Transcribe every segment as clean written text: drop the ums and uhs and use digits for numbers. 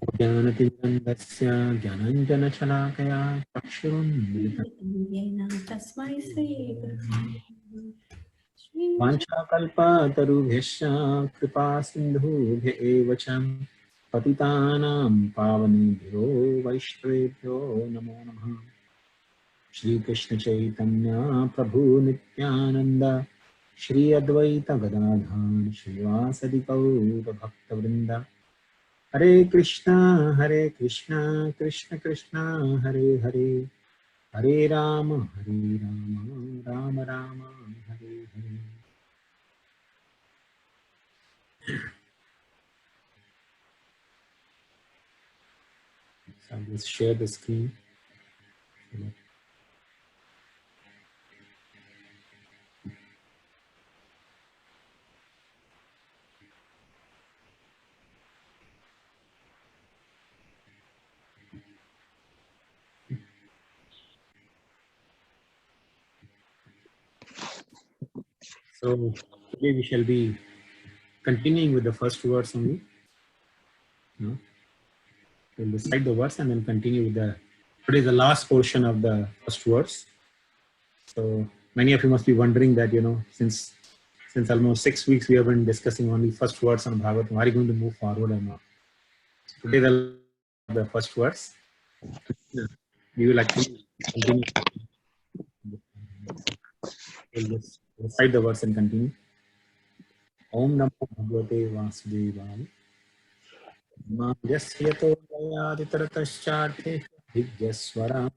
ज्ञानतिमिरन्दस्य ज्ञानाञ्जनशलाकया चक्षुरुन्मिलितं येन तस्मै श्री वाञ्छाकल्पतरुभ्यश्च कृपासिन्धुभ्य एव च पतितानां पावनेभ्यो वैष्णवेभ्यो नमो नमः। श्रीकृष्णचैतन्य प्रभु नित्यानन्द श्री अद्वैत गदाधर श्रीवासदि गौरभक्तवृन्द हरे Krishna Krishna Krishna Hare Hare Hare Ram Ram Ram Hare Hare. So I'll just share the screen. So today we shall be continuing with the first verse only. No? We'll recite the verse and then continue with the. Today is the last portion of the first verse. So many of you must be wondering that, since almost 6 weeks we have been discussing only first verse on Bhagavatam, are you going to move forward or not? So today the first verse. We will actually continue. We'll just recite the verse and continue. Om Namo Bhagavate Vasudevaya. Yasya to yaditartaschatte vidyaswaram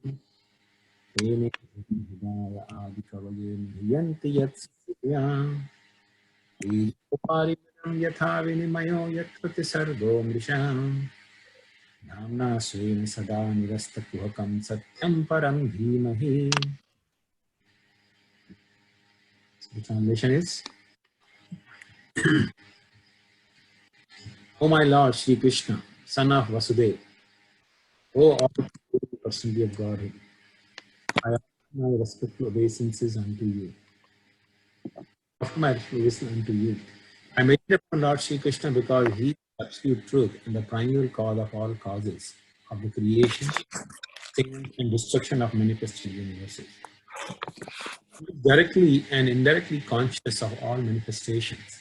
tene hidaya adikavaye yanti yatsya Uparimadam yatha vinimayo yatrati sargo mrisham Namna swena sada nirasta kuhakam satyam param dhimahi. So the translation is, O my Lord Shri Krishna, son of Vasudeva, O all personality of Godhead, I offer my respectful obeisances unto you. I meditate upon Lord Shri Krishna because he is absolute truth and the primal cause of all causes of the creation, change, and destruction of manifested universes. He is directly and indirectly conscious of all manifestations,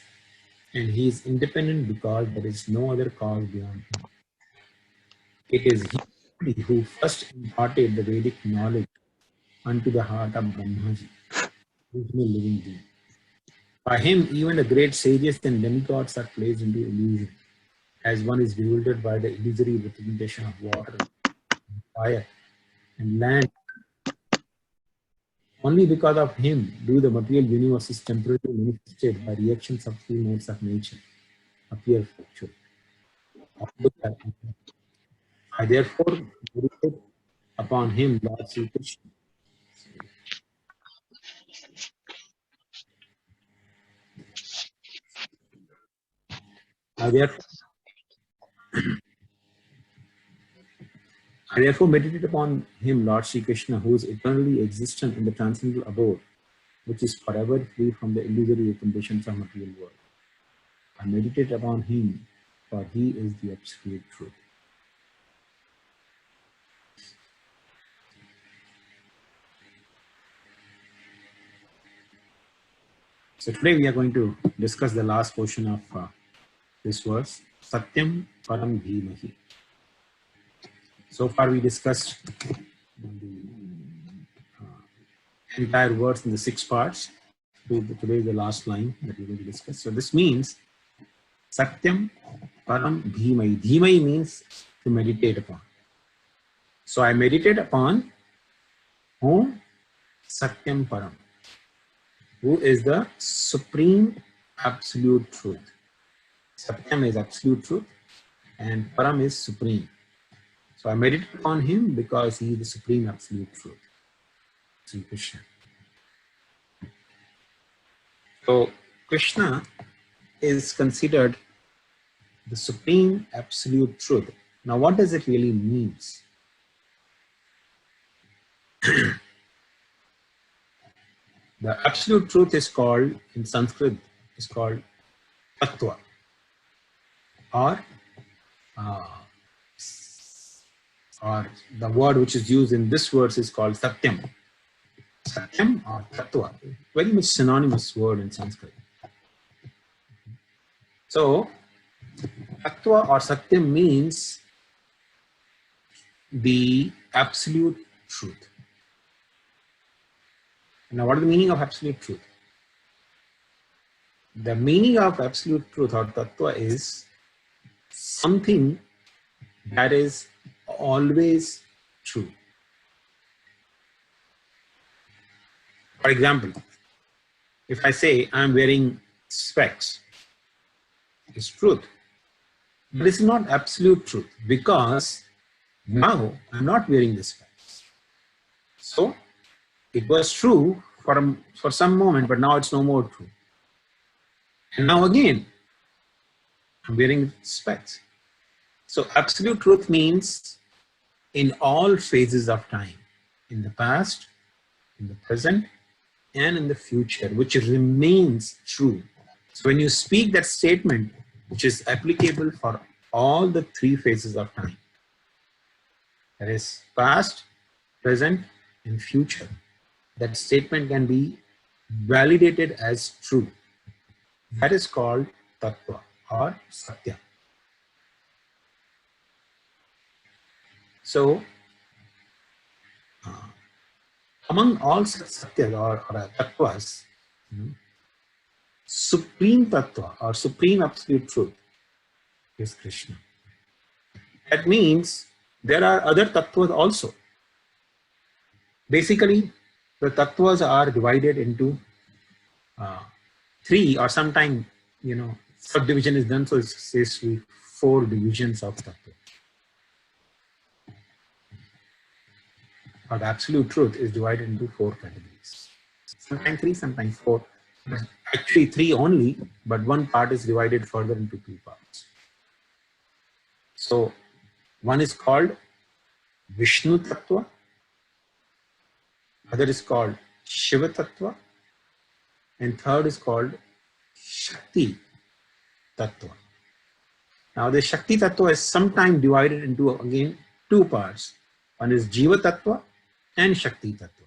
and he is independent because there is no other cause beyond him. It is he who first imparted the Vedic knowledge unto the heart of Brahmaji, original living being. By him, even the great sages and demigods are placed into illusion, as one is bewildered by the illusory representation of water, fire, and land. Only because of him do the material universes temporarily manifested by reactions of three modes of nature appear factual. I therefore meditate upon him, Lord Sri Krishna. I therefore meditate upon him, Lord Sri Krishna, who is eternally existent in the transcendental abode, which is forever free from the illusory representations of material world. I meditate upon him, for he is the absolute truth. So today we are going to discuss the last portion of this verse, Satyam Param Dhimahi. So far we discussed the entire verse in the 6 parts. Today is the last line that we're going to discuss. So this means Satyam Param Dhimai. Dhimai means to meditate upon. So I meditate upon whom? Satyam Param, who is the supreme absolute truth. Satyam is absolute truth and Param is supreme. So I meditate upon him because he is the supreme absolute truth. Sri Krishna. So Krishna is considered the supreme absolute truth. Now what does it really mean? The absolute truth is called, in Sanskrit, is called Tattva or or the word which is used in this verse is called Satyam. Satyam or Tattva, very much synonymous word in Sanskrit. So, Tattva or Satyam means the absolute truth. Now, what is the meaning of absolute truth? The meaning of absolute truth or Tattva is something that is always true. For example, if I say I'm wearing specs, it's truth. But it's not absolute truth because now I'm not wearing the specs. So it was true for some moment, but now it's no more true. And now again, I'm wearing specs. So absolute truth means in all phases of time, in the past, in the present, and in the future, which remains true. So when you speak that statement, which is applicable for all the three phases of time, that is past, present, and future, that statement can be validated as true. That is called Tattva or Satya. So, among all such Satyas or Tattvas, Supreme Tattva or Supreme Absolute Truth is Krishna. That means there are other Tattvas also. Basically, the Tattvas are divided into three, or sometimes, subdivision is done, so it says 4 divisions of Tattva. But absolute truth is divided into 4 categories. Sometimes 3, sometimes 4. Actually 3 only, but one part is divided further into 2 parts. So one is called Vishnu Tattva, other is called Shiva Tattva, and third is called Shakti Tattva. Now the Shakti Tattva is sometimes divided into again 2 parts. One is Jiva Tattva and Shakti Tattva.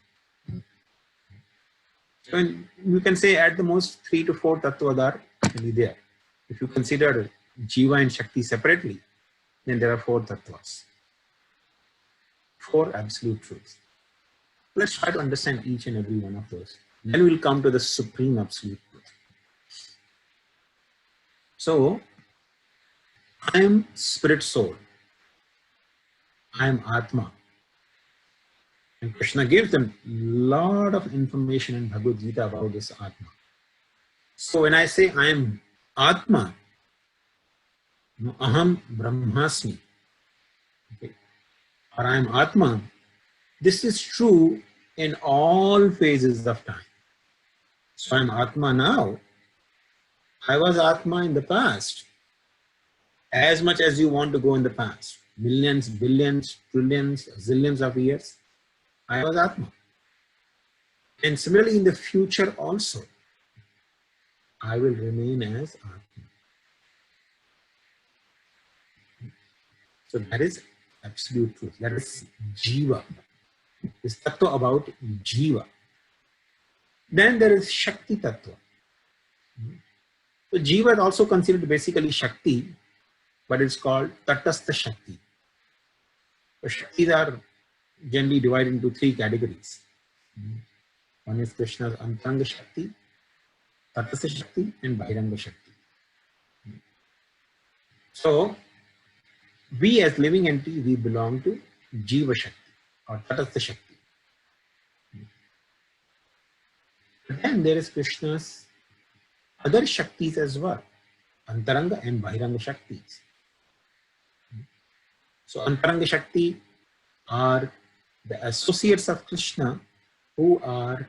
So you can say at the most 3 to 4 Tattvas are really there. If you consider Jiva and Shakti separately, then there are 4 Tattvas. 4 absolute truths. Let's try to understand each and every one of those. Then we'll come to the Supreme Absolute Truth. So, I am Spirit Soul. I am Atma. And Krishna gives them a lot of information in Bhagavad Gita about this Atma. So when I say I am Atma, Aham Brahmasmi, okay, or I am Atma, this is true in all phases of time. So I am Atma now. I was Atma in the past. As much as you want to go in the past, millions, billions, trillions, zillions of years, I was Atma. And similarly in the future also, I will remain as Atma. So that is absolute truth. That is Jiva. This Tattva about Jiva. Then there is Shakti Tattva. So Jiva is also considered basically Shakti, but it's called Tatastha Shakti. So Shaktis are generally divided into 3 categories. One is Krishna's Antaranga Shakti, Tatastha Shakti, and Bahiranga Shakti. So we as living entity, we belong to Jiva Shakti or Tatastha Shakti. But then there is Krishna's other Shaktis as well, Antaranga and Bahiranga Shaktis. So Antaranga Shakti are the associates of Krishna who are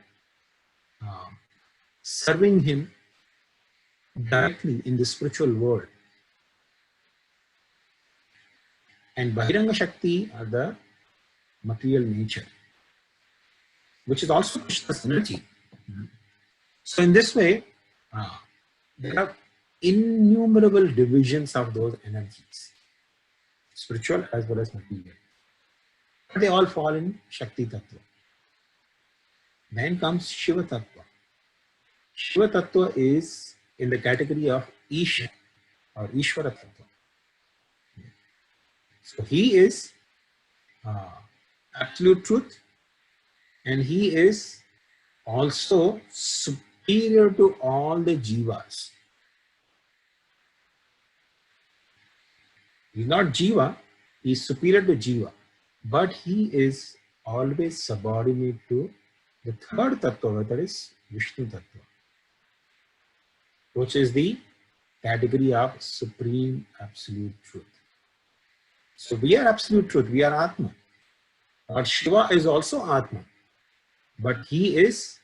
serving him directly in the spiritual world. And Bahiranga Shakti are the material nature, which is also Krishna's energy. So in this way, there are innumerable divisions of those energies, spiritual as well as material. They all fall in Shakti Tattva. Then comes Shiva Tattva. Shiva Tattva is in the category of Isha or Ishvara Tattva. So he is absolute truth, and he is also superior to all the jivas. He's not jiva, he's superior to jiva, but he is always subordinate to the third tattva, that is Vishnu Tattva, which is the category of supreme absolute truth. So we are absolute truth, we are Atma. But Shiva is also Atma, but he is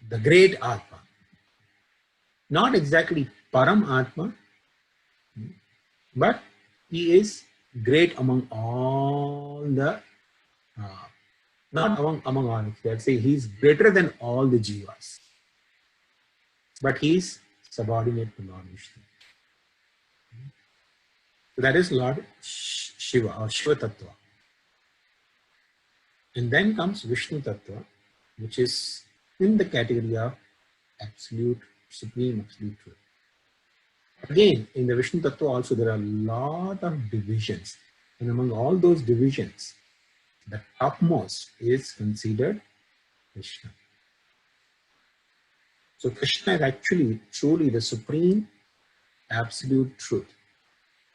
the great Atma. Not exactly Param Atma, but he is great among all the, not among all, let's say he's greater than all the jivas, but he's subordinate to Lord Vishnu. So that is Lord Shiva or Shiva Tattva. And then comes Vishnu Tattva, which is in the category of absolute, supreme absolute truth. Again, in the Vishnu Tattva also there are a lot of divisions. And among all those divisions, the topmost is considered Krishna. So Krishna is actually truly the supreme absolute truth.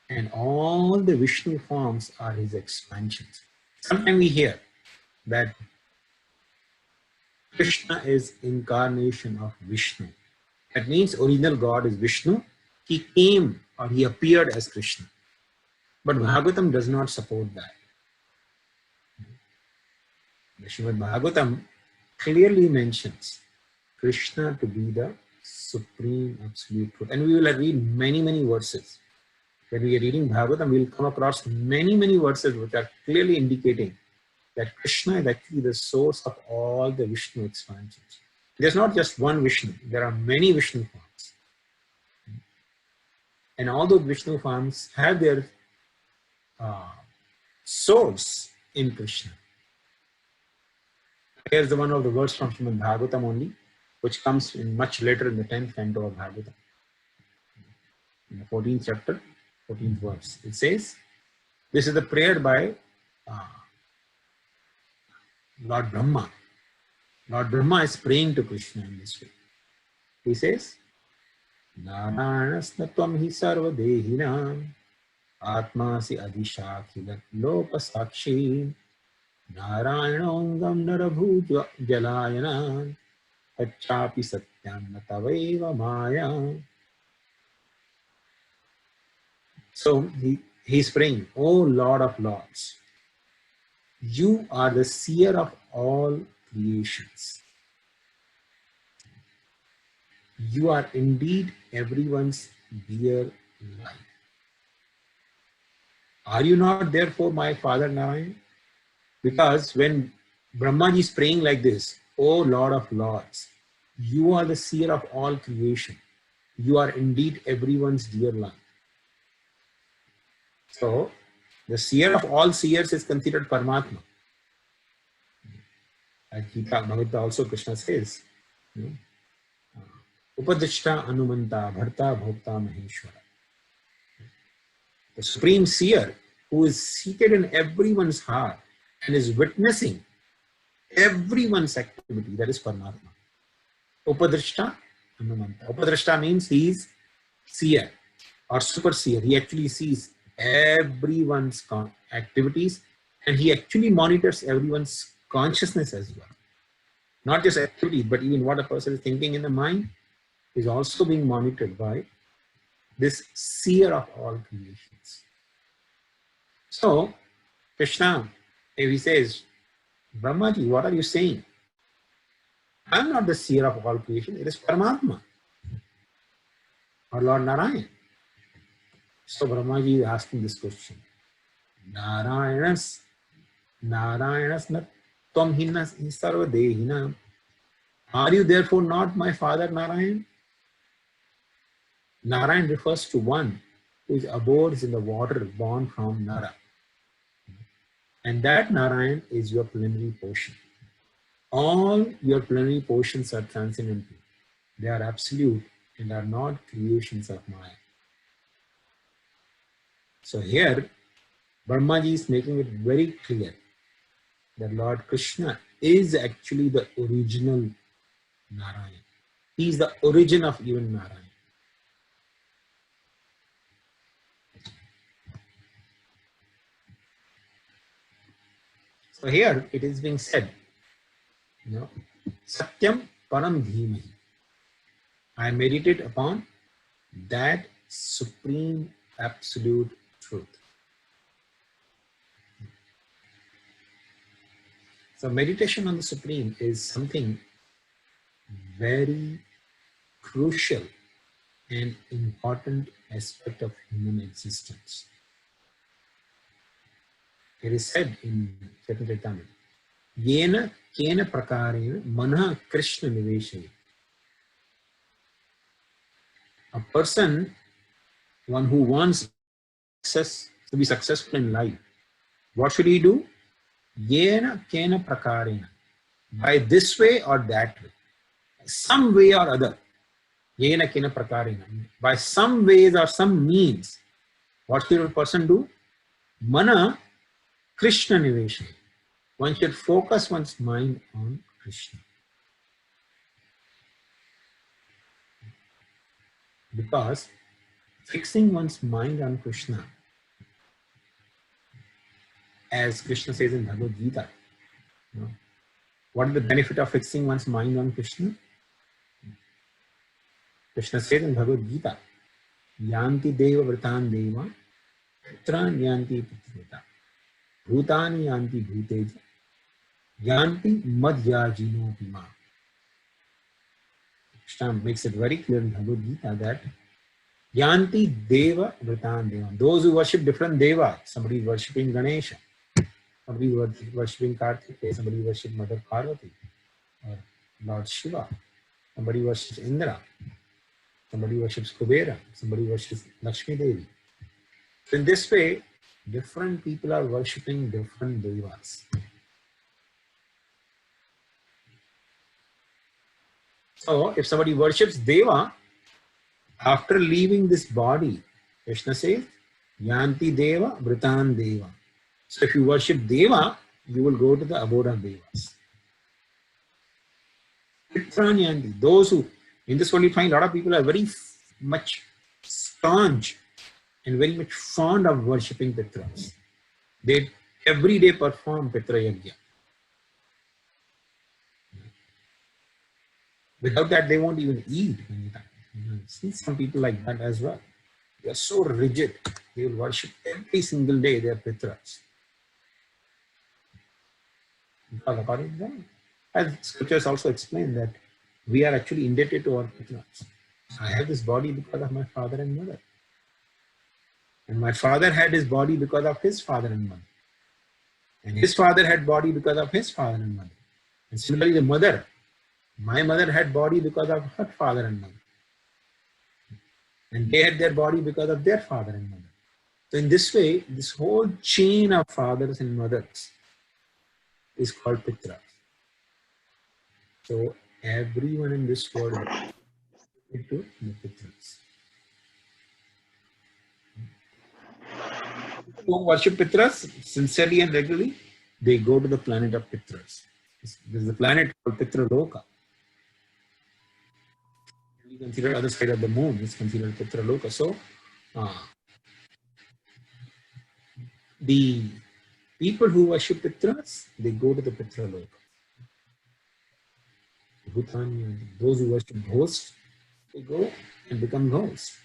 And all the Vishnu forms are his expansions. Sometimes we hear that Krishna is incarnation of Vishnu. That means original God is Vishnu. He came or he appeared as Krishna. But Bhagavatam does not support that. The Srimad Bhagavatam clearly mentions Krishna to be the supreme absolute truth. And we will read many, many verses. When we are reading Bhagavatam, we will come across many, many verses which are clearly indicating that Krishna is actually the source of all the Vishnu expansions. There's not just one Vishnu, there are many Vishnu forms. And all those Vishnu forms have their source in Krishna. Here's the one of the verse from Srimad Bhagavatam only, which comes in much later in the 10th canto of Bhagavatam. In the 14th chapter, 14th verse. It says, this is the prayer by Lord Brahma. Lord Brahma is praying to Krishna in this way. He says, Narayanasna tvam hi sarva dehinam atmasi adhishakhila loka sakshi Narayanongam narabhuja jalayana tachapi satyam nataveva maya. So he's praying, O Lord of Lords, you are the seer of all creations. You are indeed everyone's dear life. Are you not therefore my father Narayan? Because when Brahmaji is praying like this, O Lord of Lords, you are the seer of all creation. You are indeed everyone's dear life. So, the seer of all seers is considered Paramatma. At Gita Bhagavata also Krishna says, Upadishta Anumanta Bharta Bhokta Maheshwara. The supreme seer who is seated in everyone's heart and is witnessing everyone's activity, that is Paramatma. Upadishta Anumanta. Upadishta means he is seer or super seer. He actually sees everyone's activities and he actually monitors everyone's consciousness as well. Not just activities, but even what a person is thinking in the mind is also being monitored by this seer of all creations. So, Krishna, if he says, Brahmaji, what are you saying? I'm not the seer of all creation, it is Paramatma or Lord Narayan. So Brahmaji is asking this question. Narayanas na tvam hinna sarva dehina. Are you therefore not my father Narayan? Narayan refers to one whose abode is in the water born from Nara. And that Narayan is your plenary portion. All your plenary portions are transcendental. They are absolute and are not creations of Maya. So here, Brahmaji is making it very clear that Lord Krishna is actually the original Narayan. He is the origin of even Narayan. So here it is being said, Satyam Param Dhimahi. I meditate upon that supreme absolute truth. So meditation on the Supreme is something very crucial and important aspect of human existence. It is said in Chaitanya Tamil, Yena kena prakarena manah Krishna niveshaye. A person, one who wants to be successful in life, what should he do? Yena kena prakarena. By this way or that way. Some way or other. Yena kena prakarena. By some ways or some means. What should a person do? Mana Krishna niveshaye. One should focus one's mind on Krishna. Because fixing one's mind on Krishna, as Krishna says in Bhagavad Gita, what is the benefit of fixing one's mind on Krishna? Krishna says in Bhagavad Gita, Yanti deva vritan deva, putran yanti putreta, bhutani yanti bhuteja, yanti madhyajino pima. Krishna makes it very clear in Bhagavad Gita that Yanti deva vritan deva. Those who worship different devas, somebody is worshipping Ganesha, somebody is worshipping Kartikeya, somebody worships Mother Parvati or Lord Shiva, somebody worships Indra, somebody worships Kubera, somebody worships Lakshmi Devi. So in this way, different people are worshipping different devas. So if somebody worships Deva, after leaving this body, Krishna says, Yanti Deva, Vritan Deva. So if you worship Deva, you will go to the abode of Devas. Pitran Yanti. Those who, in this world you find a lot of people are very much staunch and very much fond of worshipping Pitras. They every day perform Pitra Yajna. Without that, they won't even eat many times. See some people like that as well. They are so rigid. They will worship every single day their Pitras. Because according to them, as scriptures also explain that we are actually indebted to our Pitras. I have this body because of my father and mother. And my father had his body because of his father and mother. And his father had body because of his father and mother. And similarly, the mother, my mother had body because of her father and mother. And they had their body because of their father and mother. So in this way, this whole chain of fathers and mothers is called Pitra. So everyone in this world is to the Pitras. Who worship Pitras sincerely and regularly, they go to the planet of Pitras. This is the planet called Pitra Loka. We consider other side of the moon is considered Pitra Loka. So the people who worship Pitras, they go to the Pitra Loka. Bhutani, those who worship ghosts, they go and become ghosts.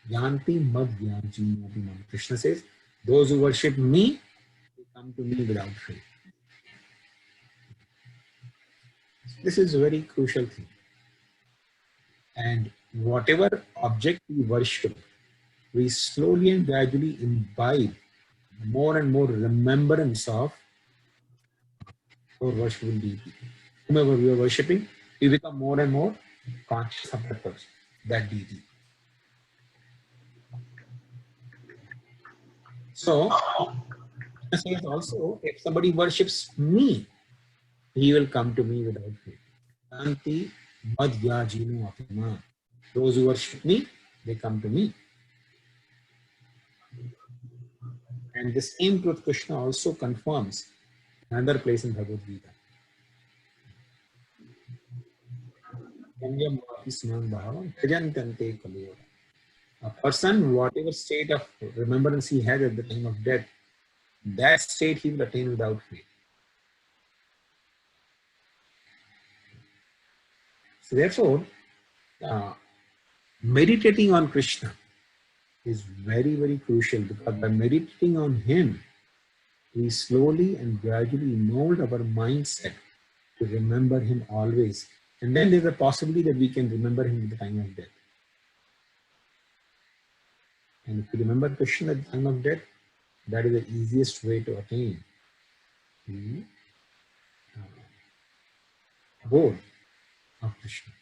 Yanti mad yanti. Krishna says, those who worship me, they come to me without faith. This is a very crucial thing. And whatever object we worship, we slowly and gradually imbibe more and more remembrance of our worshipful deity. Whomever we are worshipping, we become more and more conscious of that person, that deity. So, it says also, if somebody worships me, he will come to me without faith. Anti madhyajino apima. Those who worship me, they come to me. And the same truth Krishna also confirms in another place in Bhagavad Gita. A person, whatever state of remembrance he had at the time of death, that state he will attain without faith. So therefore, meditating on Krishna is very, very crucial, because by meditating on him, we slowly and gradually mold our mindset to remember him always. And then there's a possibility that we can remember him at the time of death. And if we remember Krishna at the time of death, that is the easiest way to attain the goal of Krishna.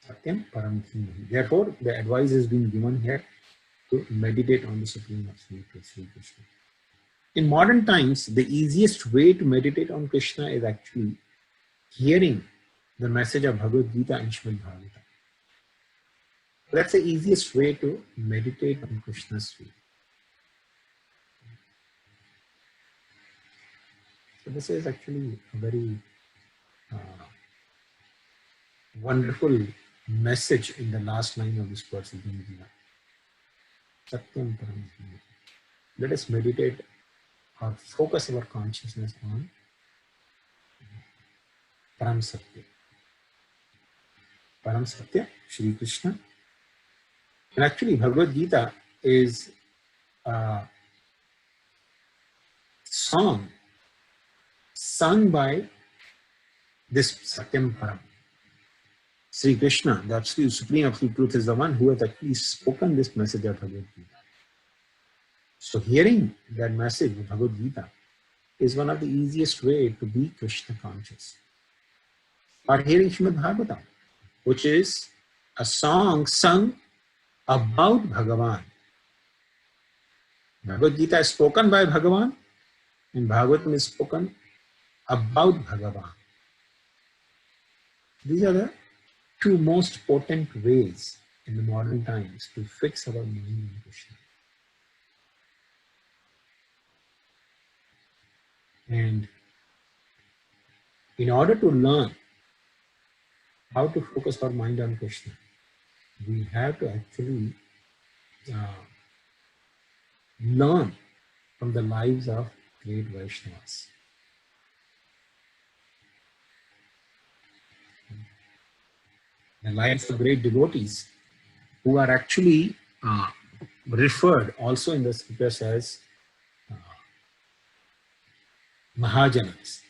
Satyam Param Dhamma. Therefore, the advice has been given here to meditate on the Supreme Absolute Sri Krishna. In modern times, the easiest way to meditate on Krishna is actually hearing the message of Bhagavad Gita and Srimad Bhagavatam. That's the easiest way to meditate on Krishna's feet. So this is actually a very wonderful message in the last line of this verse. Satyam Param Dhamma. Let us meditate or focus our consciousness on Param Satya. Param Satya, Shri Krishna. And actually, Bhagavad Gita is a song sung by this Satyam Param. Sri Krishna, the absolute Supreme Absolute Truth, is the one who has actually spoken this message of Bhagavad Gita. So hearing that message of Bhagavad Gita is one of the easiest way to be Krishna conscious. Or hearing Srimad Bhagavatam, which is a song sung about Bhagavan. Bhagavad Gita is spoken by Bhagavan, and Bhagavatam is spoken about Bhagavan. These are the two most potent ways in the modern times to fix our mind on Krishna. And in order to learn how to focus our mind on Krishna, we have to actually learn from the lives of great Vaishnavas. The lives of great devotees who are actually referred also in the scriptures as Mahajanas.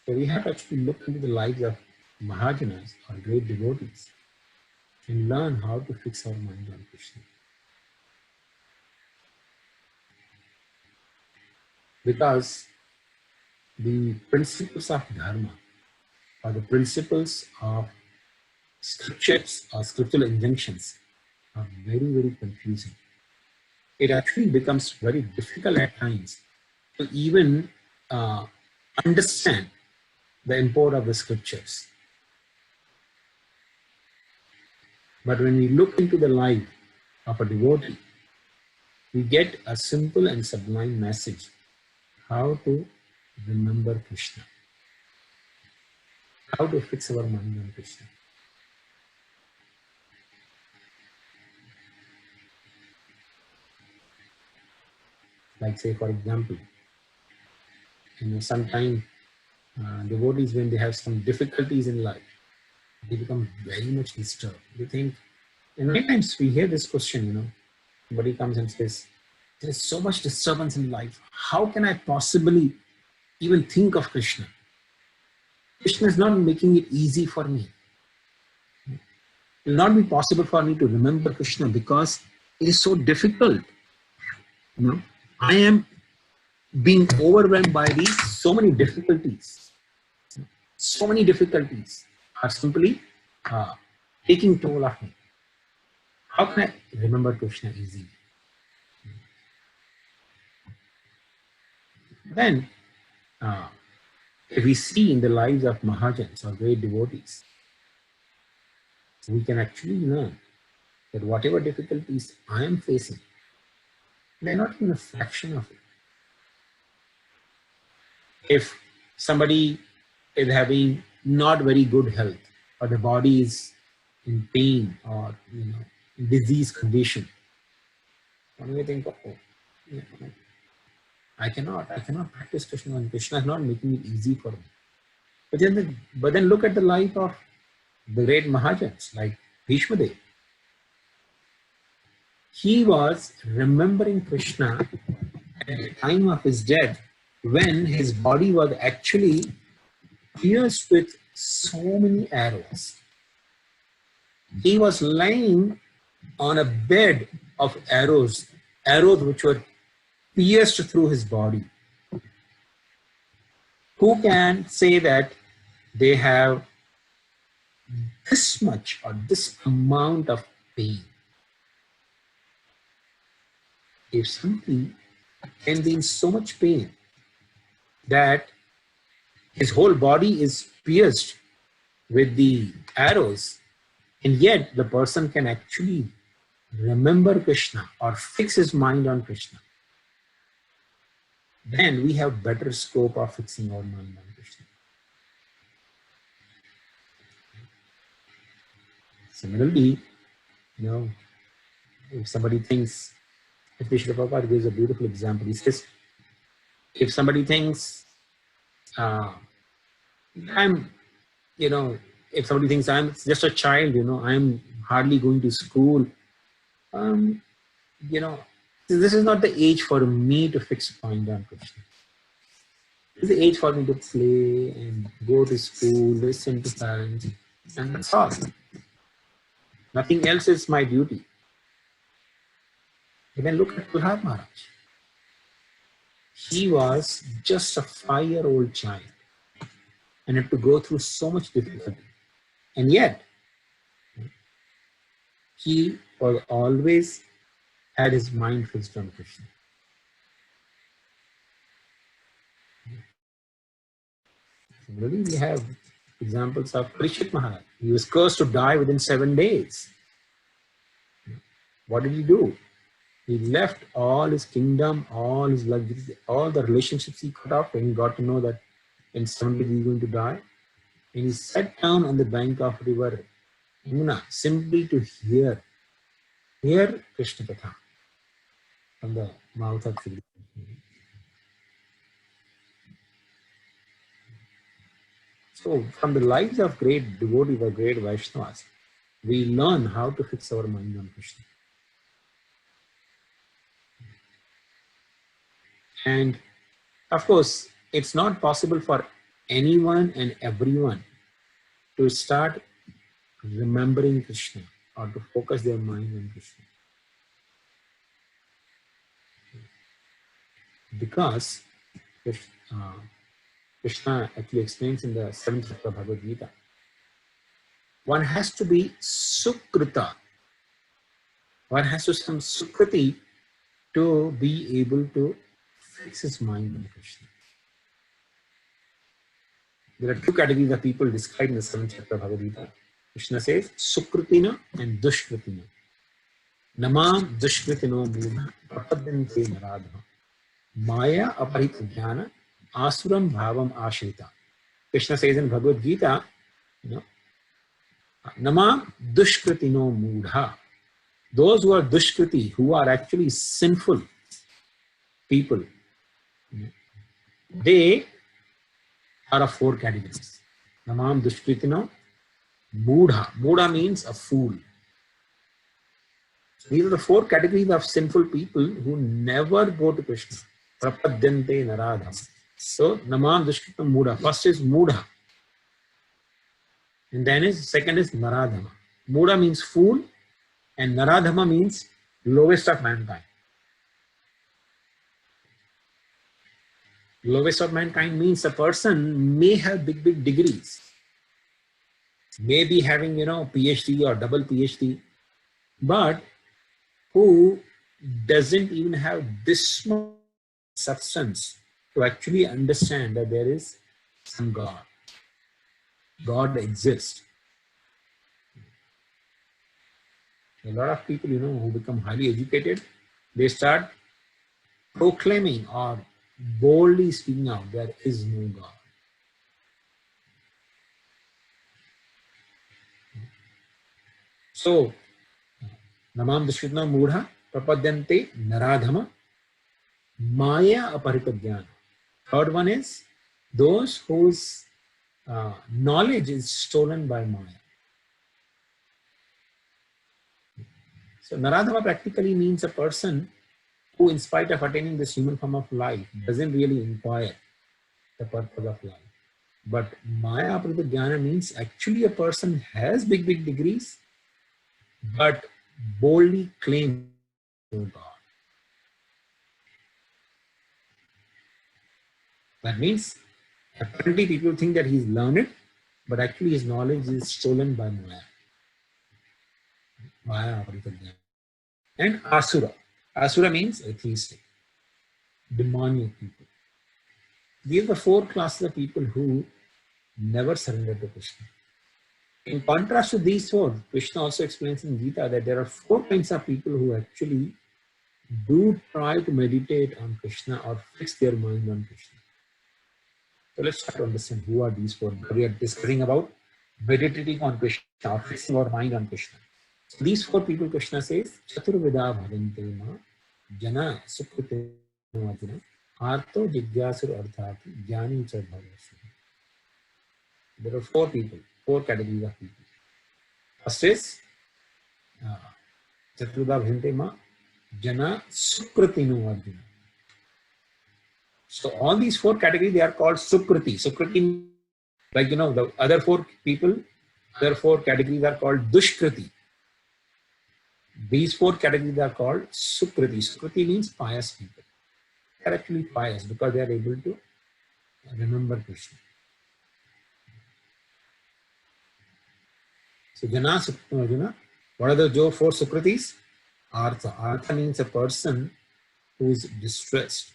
So we have to actually look into the lives of Mahajanas or great devotees and learn how to fix our mind on Krishna. Because the principles of Dharma or the principles of scriptures or scriptural injunctions are very, very confusing. It actually becomes very difficult at times to even understand the import of the scriptures. But when we look into the life of a devotee, we get a simple and sublime message how to remember Krishna, how to fix our mind on Krishna. Like say, for example, sometimes devotees, when they have some difficulties in life, they become very much disturbed. They think, and many times we hear this question, somebody comes and says, there is so much disturbance in life. How can I possibly even think of Krishna? Krishna is not making it easy for me. It will not be possible for me to remember Krishna because it is so difficult. I am being overwhelmed by these so many difficulties. So many difficulties are simply taking toll of me. How can I remember Krishna easily? Then, if we see in the lives of Mahajans or great devotees, we can actually learn that whatever difficulties I am facing, they're not even a fraction of it. If somebody is having not very good health, or the body is in pain or disease condition, one may think, oh, you know, I cannot practice Krishna, and Krishna is not making it easy for me. But then look at the life of the great Mahajans like Bhishma Dev. He was remembering Krishna at the time of his death when his body was actually pierced with so many arrows. He was lying on a bed of arrows which were pierced through his body. Who can say that they have this much or this amount of pain? If something can be in so much pain that his whole body is pierced with the arrows, and yet the person can actually remember Krishna or fix his mind on Krishna, then we have better scope of fixing our mind on Krishna. Similarly, if somebody thinks, Srila Prabhupada gives a beautiful example. He says, if somebody thinks, if somebody thinks I'm just a child, I'm hardly going to school, this is not the age for me to fix a mind on Krishna. This is the age for me to play and go to school, listen to parents, and that's all. Nothing else is my duty. And then look at Prahlad Maharaj. He was just a 5-year-old child and had to go through so much difficulty. And yet, he was always had his mind fixed on Krishna. Similarly, we have examples of Parikshit Maharaj. He was cursed to die within 7 days. What did he do? He left all his kingdom, all his luxury, all the relationships he cut off when he got to know that in 7 days he's going to die. And he sat down on the bank of river Yamuna simply to hear Krishna Katha from the mouth of Sri Krishna. So from the lives of great devotees or great Vaishnavas, we learn how to fix our mind on Krishna. And of course, it's not possible for anyone and everyone to start remembering Krishna or to focus their mind on Krishna. Because Krishna actually explains in the 7th chapter of Bhagavad Gita, one has to be sukrita. One has to some sukriti to be able to fix his mind on Krishna. There are 2 categories of people described in the 7th chapter of Bhagavad Gita. Krishna says, Sukritina and Dushkritina. Namam Dushkritino Muna Prapadyante Naradha Maya Aparita Jnana Asuram Bhavam Ashrita. Krishna says in Bhagavad Gita, Namam Dushkritino Mudha. Those who are Dushkriti, who are actually sinful people, they are of 4 categories. Namam Dushkritino Mudha. Mudha means a fool. These are the 4 categories of sinful people who never go to Krishna. Prapadyante Naradha. So, Namam Dushkritino Mudha. First is Mudha. And then second is Naradhama. Mudha means fool, and Naradhama means lowest of mankind. Lowest of mankind means a person may have big degrees, may be having PhD or double PhD, but who doesn't even have this much substance to actually understand that there is some God. God exists. A lot of people, who become highly educated, they start proclaiming or boldly speaking out, there is no God. So, namam dashritna mudha prapadyante naradhama maya aparita jnana. Third one is those whose knowledge is stolen by maya. So, naradhama practically means a person who, in spite of attaining this human form of life, doesn't really inquire the purpose of life. But Maya Aprita Jnana means actually a person has big degrees, but boldly claims no God. That means apparently people think that he's learned, but actually his knowledge is stolen by Maya. Maya Aprita Jnana. And Asura. Asura means atheistic, demonic people. These are the four classes of people who never surrender to Krishna. In contrast to these four, Krishna also explains in Gita that there are four kinds of people who actually do try to meditate on Krishna or fix their mind on Krishna. So let's try to understand who are these four. We are discussing about meditating on Krishna or fixing our mind on Krishna. So these four people, Krishna says, Chaturveda bhavante ma jana sukrute vajana arto jigyasur arthati jnani cha bhavasya. There are four people, four categories of people. First is Chaturveda bhavante ma jana sukritinu arjuna. So all these four categories, they are called Sukriti. Sukriti, like the other four people, other four categories are called Dushkriti. These four categories are called Sukriti. Sukriti means pious people. They are actually pious because they are able to remember Krishna. So Jana Sukriti Arjuna, what are the four Sukritis? Artha. Artha means a person who is distressed.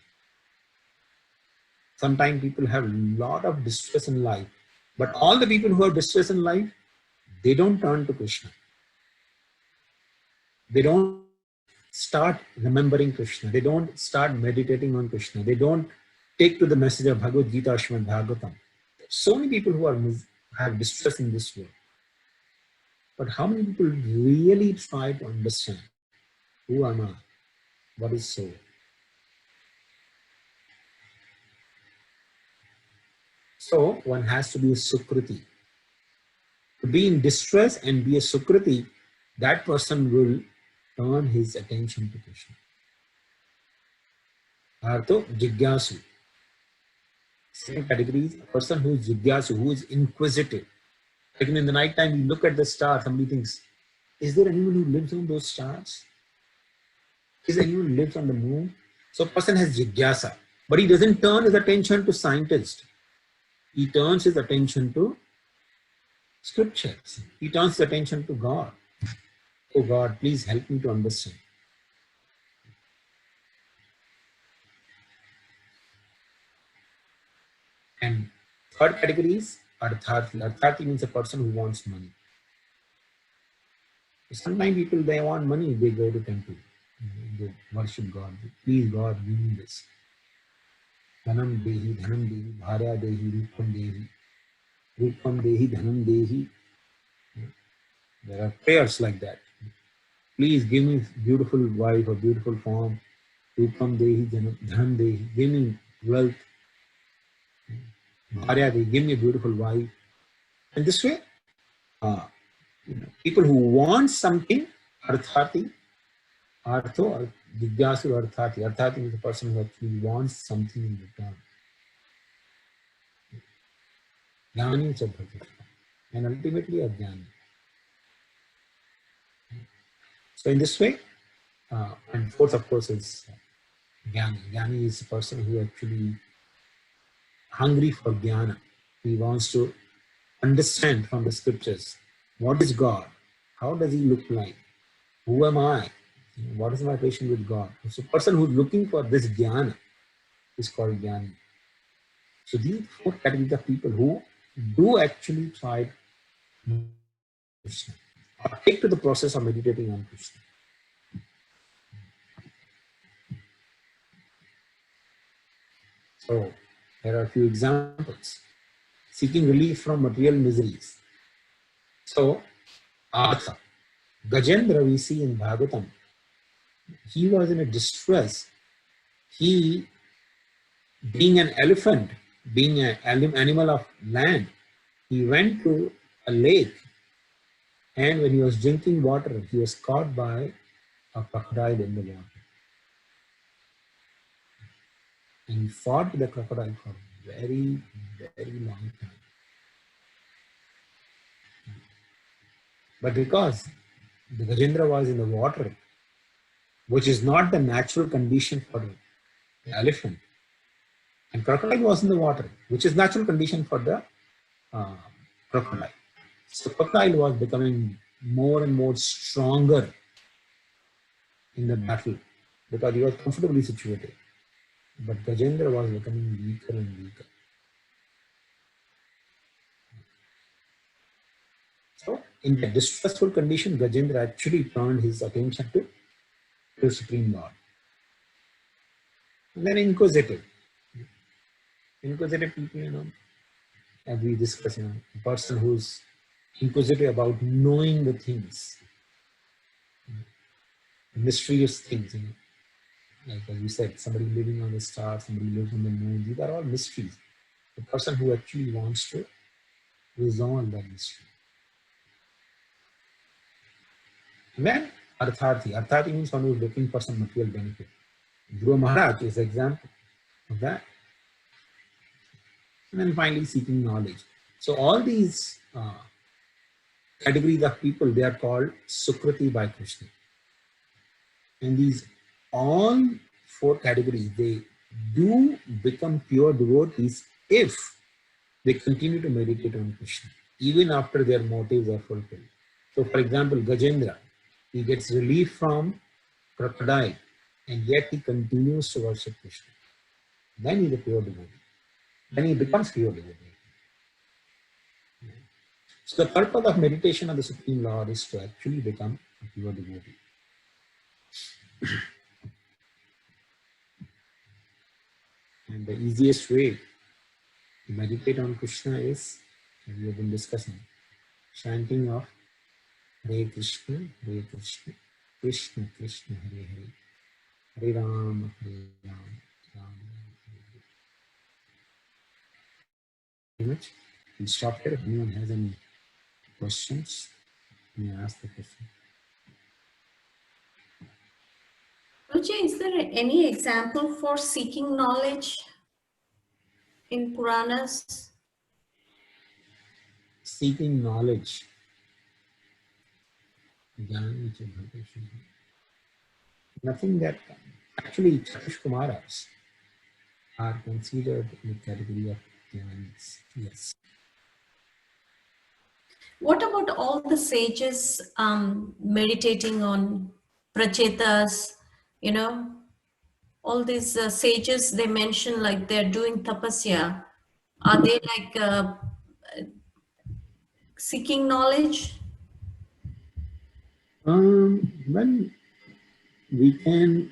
Sometimes people have a lot of distress in life, but all the people who have distress in life, they don't turn to Krishna. They don't start remembering Krishna. They don't start meditating on Krishna. They don't take to the message of Bhagavad Gita or Srimad Bhagavatam. So many people who have distress in this world. But how many people really try to understand who am I? What is soul? So one has to be a Sukriti. To be in distress and be a Sukriti, that person will turn his attention to Krishna. Artho Jigyasu. Second category is a person who is Jigyasu, who is inquisitive. Like in the night time, you look at the stars, somebody thinks, is there anyone who lives on those stars? Is there anyone who lives on the moon? So a person has Jigyasa, but he doesn't turn his attention to scientists. He turns his attention to scriptures. He turns his attention to God. Oh God, please help me to understand. And third category is Artharthi. Artharthi means a person who wants money. Sometimes people, they want money, they go to temple. They worship God. Please God, give me this. Dhanam dehi, bharya dehi, rupam dehi, dhanam dehi. There are prayers like that. Please give me beautiful wife or beautiful form. Rupam dehi, dhanam dehi. Give me wealth. Bharya dehi, give me a beautiful wife. And this way, people who want something, arthati, artho, or jigyasu, arthati. Arthati is the person who actually wants something in return. Jnani cha bhajata. And ultimately a jnani. So in this way, and fourth of course is jnani. Jnani is a person who actually hungry for jnana. He wants to understand from the scriptures what is God, how does he look like, Who am I? What is my relation with God? So, person who's looking for this jnana is called jnani. So, these four categories of people who do actually try Krishna or take to the process of meditating on Krishna. So, there are a few examples. Seeking relief from material miseries. So, Artha, Gajendra, we see in Bhagavatam, he was in a distress. He, being an elephant, being an animal of land, he went to a lake, and when he was drinking water, he was caught by a crocodile in the water. And he fought with the crocodile for a very, very long time. But because the Gajendra was in the water, which is not the natural condition for the elephant, and crocodile was in the water, which is natural condition for the uh, crocodile. So crocodile was becoming more and more stronger in the battle because he was comfortably situated. But Gajendra was becoming weaker and weaker. So in that distressful condition, Gajendra actually turned his attention to the Supreme Lord. And then inquisitive. Inquisitive people, as we discuss, a person who's inquisitive about knowing the things, mysterious things, like as you said, somebody living on the stars, somebody lives on the moon. These are all mysteries. The person who actually wants to resolve that mystery. And then Arthati. Arthati means one who is looking for some material benefit. Dhruva Maharaj is an example of that. And then finally, seeking knowledge. So all these categories of people, they are called Sukriti by Krishna. And these all four categories, they do become pure devotees if they continue to meditate on Krishna, even after their motives are fulfilled. So for example, Gajendra, he gets relief from crocodile, and yet he continues to worship Krishna. Then he's a pure devotee. Then he becomes pure devotee. So the purpose of meditation on the Supreme Lord is to actually become a pure devotee. And the easiest way to meditate on Krishna is, as we have been discussing, chanting of Hare Krishna, Krishna Krishna, Hare Hare, Hare Ram, Ram Ram. Very much. We'll stop here. If anyone has any questions, you may ask the question. Ruchi, is there any example for seeking knowledge in Puranas? Seeking knowledge. Nothing that actually Chatush Kumaras are considered in the category of Jnanis. Yes. What about all the sages meditating on prachetas, all these sages they mention like they're doing tapasya. Are they like seeking knowledge? Well, we can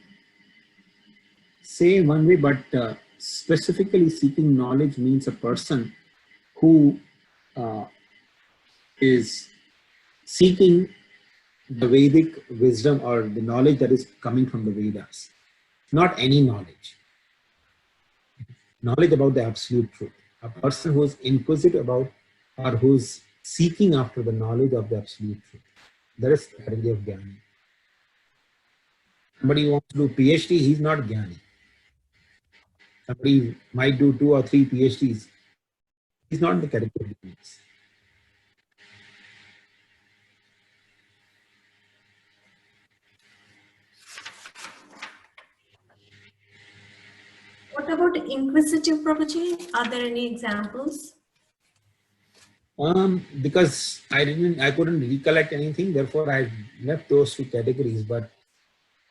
say one way, but specifically seeking knowledge means a person who uh, is seeking the Vedic wisdom or the knowledge that is coming from the Vedas. Not any knowledge. Knowledge about the absolute truth. A person who is inquisitive about or who's seeking after the knowledge of the absolute truth. That is the category of Jnani. Somebody who wants to do PhD, he's not Jnani. Somebody might do 2 or 3 PhDs. He's not the category of Jnanis. What about inquisitive Prabhuji? Are there any examples? Because I couldn't recollect anything, therefore I left those two categories. But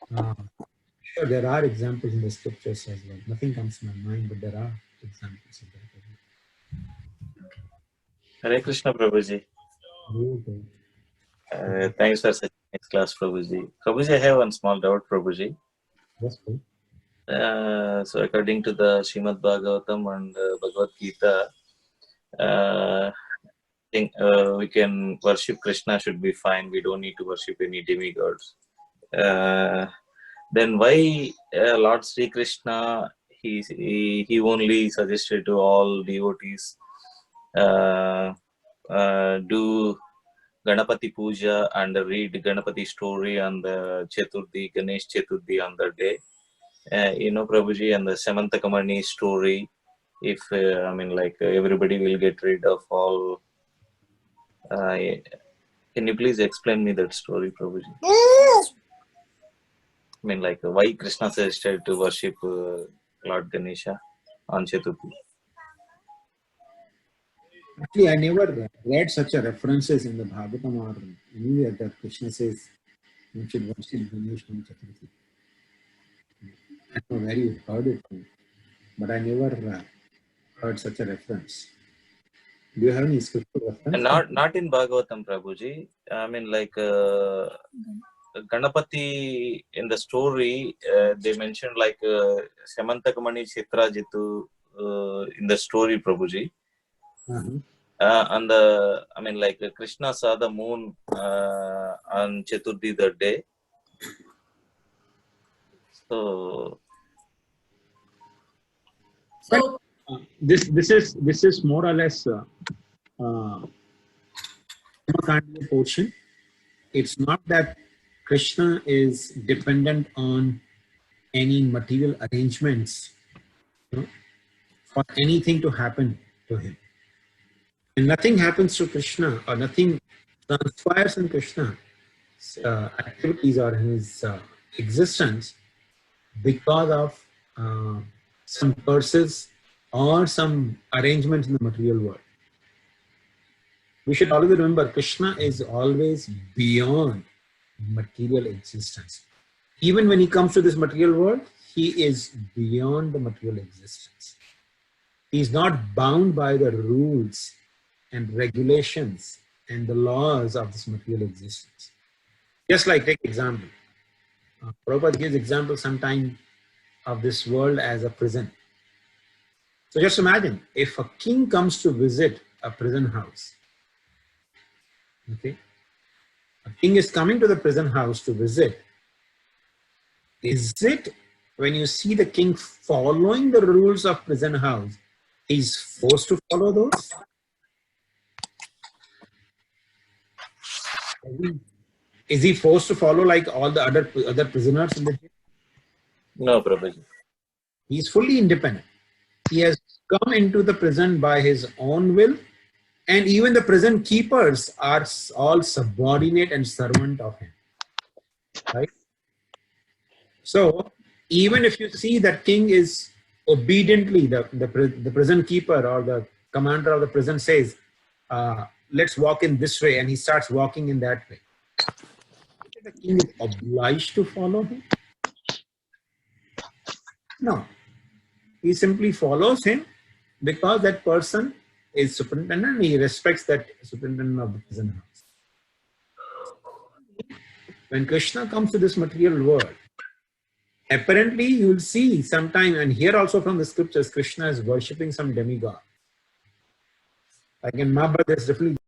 sure, there are examples in the scriptures as well. Nothing comes to my mind, but there are examples of that. Hare Krishna, Prabhuji. Okay. Thanks for such a nice class, Prabhuji. Prabhuji, I have one small doubt, Prabhuji. That's cool. So according to the Srimad Bhagavatam and Bhagavad Gita, think we can worship Krishna should be fine. We don't need to worship any demigods. Then why Lord Sri Krishna he only suggested to all devotees do Ganapati Puja and read Ganapati story on the Chaturthi, Ganesh Chaturthi on the day. Prabhuji, and the Samantakamani story, if everybody will get rid of all. Can you please explain me that story, Prabhuji? Why Krishna suggested to worship Lord Ganesha on Chaturthi? Actually, I never read such a references in the Bhagavatam or anywhere that Krishna says you should worship Ganesh on Chaturthi. I don't know where you heard it from, but I never heard such a reference. Do you have any scriptural reference? And not in Bhagavatam, Prabhuji. Ganapati in the story, they mentioned Samantakamani Chitrajitu in the story, Prabhuji. And Krishna saw the moon on Chaturthi that day. So this is more or less portion. It's not that Krishna is dependent on any material arrangements for anything to happen to him. And nothing happens to Krishna or nothing transpires in Krishna's activities or his existence because of some curses or some arrangements in the material world. We should always remember Krishna is always beyond material existence. Even when he comes to this material world, he is beyond the material existence. He is not bound by the rules and regulations and the laws of this material existence. Just like, take example. Prabhupada gives example sometime of this world as a prison. So just imagine, if a king comes to visit a prison house, okay, a king is coming to the prison house to visit. Is it when you see the king following the rules of prison house, he's forced to follow those? Is he forced to follow like all the other prisoners in the jail? No, Prabhuji. He's fully independent. He has come into the prison by his own will, and even the prison keepers are all subordinate and servant of him. Right? So even if you see that king is obediently, the prison keeper or the commander of the prison says, let's walk in this way, and he starts walking in that way. The king is obliged to follow him? No. He simply follows him because that person is superintendent and he respects that superintendent of the prison house. When Krishna comes to this material world, apparently you will see sometime, and here also from the scriptures, Krishna is worshipping some demigod. Like in Mahabharata, there's definitely